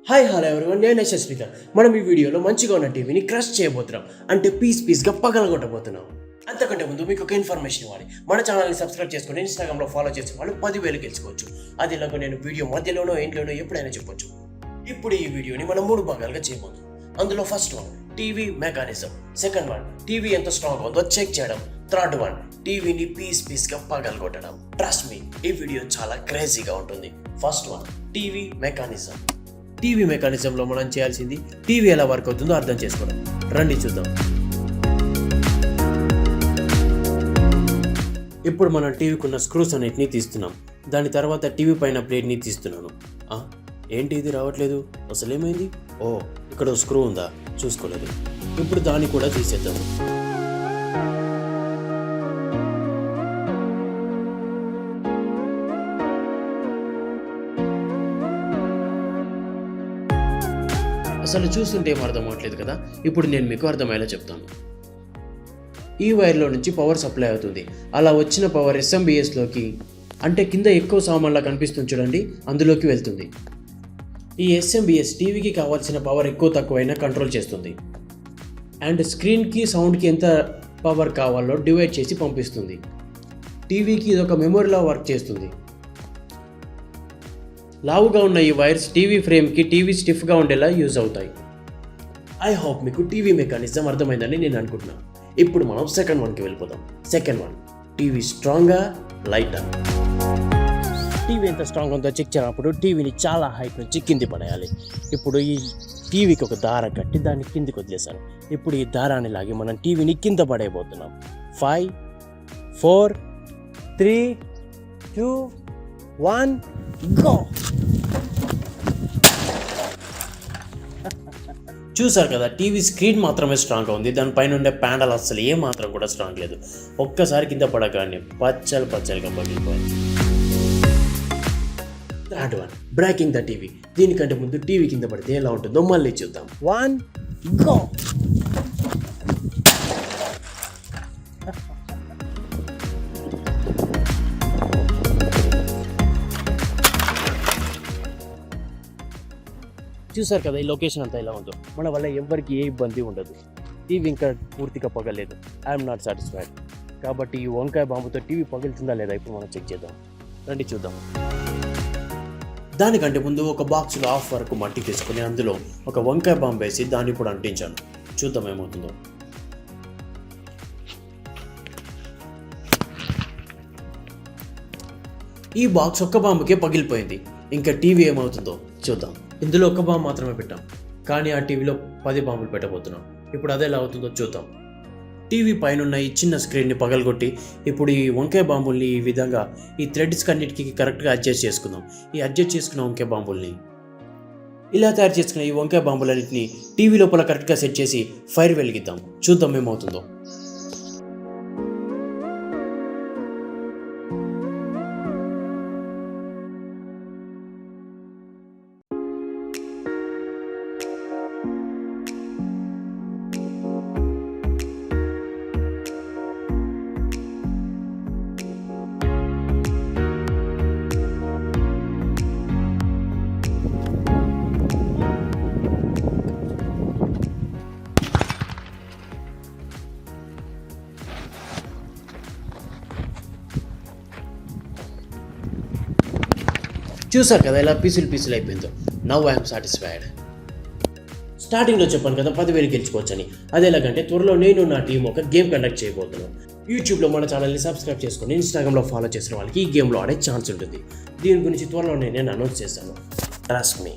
Hi hello everyone, నేను యశస్విక. మనం ఈ వీడియోలో మంచిగా ఉన్న టీవీని క్రష్ చేయబోతున్నాం, అంటే పీస్గా పగలగొట్టబోతున్నాం. అంతకంటే ముందు మీకు ఒక ఇన్ఫర్మేషన్ ఇవ్వాలి. మన ఛానల్ని సబ్స్క్రైబ్ చేసుకుని ఇన్స్టాగ్రామ్లో ఫాలో చేసే వాళ్ళు 10,000 గెలుచుకోవచ్చు. అది ఇలాగ నేను వీడియో మధ్యలోనో ఇంట్లోనో ఎప్పుడైనా చెప్పొచ్చు. ఇప్పుడు ఈ వీడియోని మనం 3 భాగాలుగా చేయబోతున్నాం. అందులో first one TV mechanism, second one TV ఎంత స్ట్రాంగ్ ఉందో చెక్ చేయడం, థర్డ్ వన్ టీవీని పీస్గా పగలగొట్టడం. ట్రస్ట్ మీ, ఈ వీడియో చాలా క్రేజీగా ఉంటుంది. First one TV mechanism. TV మెకానిజంలో మనం చేయాల్సింది టీవీ ఎలా వర్క్ అవుతుందో అర్థం చేసుకోవడం. రండి చూద్దాం. ఇప్పుడు మనం టీవీకి ఉన్న స్క్రూస్ అన్నిటిని తీస్తున్నాం. దాని తర్వాత టీవీ పైన ప్లేట్ని తీస్తున్నాను. ఏంటి ఇది రావట్లేదు, అసలేమైంది? ఓ, ఇక్కడ స్క్రూ ఉందా, చూసుకోలేదు. ఇప్పుడు దాన్ని కూడా తీసేద్దాము. అసలు చూస్తుంటే ఏం అర్థం అవ్వట్లేదు కదా. ఇప్పుడు నేను మీకు అర్థమయ్యేలా చెప్తాను. ఈ వైర్లో నుంచి పవర్ సప్లై అవుతుంది. అలా వచ్చిన పవర్ SMBSలోకి, అంటే కింద ఎక్కువ సామాన్లా కనిపిస్తుంది చూడండి, అందులోకి వెళ్తుంది. ఈ SMBS టీవీకి కావాల్సిన పవర్ ఎక్కువ తక్కువైనా కంట్రోల్ చేస్తుంది. అండ్ స్క్రీన్కి సౌండ్కి ఎంత పవర్ కావాలో డివైడ్ చేసి పంపిస్తుంది. టీవీకి ఇదొక మెమొరీలా వర్క్ చేస్తుంది. లావుగా ఉన్న ఈ వైర్స్ టీవీ ఫ్రేమ్కి టీవీ స్టిఫ్గా ఉండేలా యూజ్ అవుతాయి. ఐ హోప్ మీకు టీవీ మెకానిజం అర్థమైందని నేను అనుకుంటున్నాను. ఇప్పుడు మనం సెకండ్ వన్కి వెళ్ళిపోదాం. సెకండ్ వన్ టీవీ స్ట్రాంగా లైటా. టీవీ ఎంత స్ట్రాంగ్ ఉందో చెక్ చేయనప్పుడు టీవీని చాలా హైట్ నుంచి కింది పడేయాలి. ఇప్పుడు ఈ టీవీకి ఒక దారం కట్టి దాన్ని కిందికి వదిలేశాను. ఇప్పుడు ఈ దారాన్ని లాగి మనం టీవీని కింద పడేయబోతున్నాం. 5, 4, 3, 2, 1 గో. చూసారు కదా, టీవీ స్క్రీన్ మాత్రమే స్ట్రాంగ్గా ఉంది, దానిపైన ఉండే ప్యానల్ అసలు ఏ మాత్రం కూడా స్ట్రాంగ్ లేదు. ఒక్కసారి కింద పడగానే పచ్చలుగా పగిలిపోయింది. Third one breaking the TV. దీనికంటే ముందు టీవీ కింద పడితే ఎలా ఉంటుందో మళ్ళీ చూద్దాం. 1 గో. చూసారు కదా, ఈ లొకేషన్ అంతా ఎలా ఉందో. మన వల్ల ఎవరికి ఏ ఇబ్బంది ఉండదు. టీవీ ఇంకా పూర్తిగా పగలేదు. I'm not satisfied. కాబట్టి ఈ వంకాయ బాంబుతో టీవీ పగులుతుందా లేదా ఇప్పుడు మనం చెక్ చేద్దాం. రండి చూద్దాం. దానికంటే ముందు ఒక బాక్స్లో హాఫ్ వరకు మట్టి తీసుకుని అందులో ఒక వంకాయ బాంబు వేసి దాన్ని ఇప్పుడు అంటించాను. చూద్దాం ఏమవుతుందో. ఈ బాక్స్ ఒక్క బాంబుకే పగిలిపోయింది. ఇంకా టీవీ ఏమవుతుందో చూద్దాం. ఇందులో ఒక్క బాంబు మాత్రమే పెట్టాం, కానీ ఆ టీవీలో 10 బాంబులు పెట్టబోతున్నాం. ఇప్పుడు అదే ఎలా అవుతుందో చూద్దాం. టీవీ పైన ఈ చిన్న స్క్రీన్ని పగలగొట్టి ఇప్పుడు ఈ వంకాయ బాంబుల్ని ఈ విధంగా ఈ థ్రెడ్స్కి అన్నిటికీ కరెక్ట్గా అడ్జస్ట్ చేసుకుందాం. ఈ అడ్జస్ట్ చేసుకున్న వంకాయ బాంబుల్ని ఇలా తయారు చేసుకున్న ఈ వంకాయ బాంబులన్నింటినీ టీవీ లోపల కరెక్ట్గా సెట్ చేసి ఫైర్ వెలిగిద్దాం. చూద్దాం ఏమవుతుందో. చూసారు కదా ఎలా పీసులు అయిపోయిందో. Now I'm satisfied. స్టార్టింగ్లో చెప్పాను కదా 10,000 గెలుచుకోవచ్చని. అది ఎలాగంటే త్వరలో నేను నా టీం ఒక గేమ్ కండక్ట్ చేయబోతున్నాను. యూట్యూబ్లో మన ఛానల్ని సబ్స్క్రైబ్ చేసుకొని ఇన్స్టాగ్రామ్లో ఫాలో చేసిన వాళ్ళకి ఈ గేమ్లో ఆడే ఛాన్స్ ఉంటుంది. దీని గురించి త్వరలో నేను అనౌన్స్ చేస్తాను. Trust me.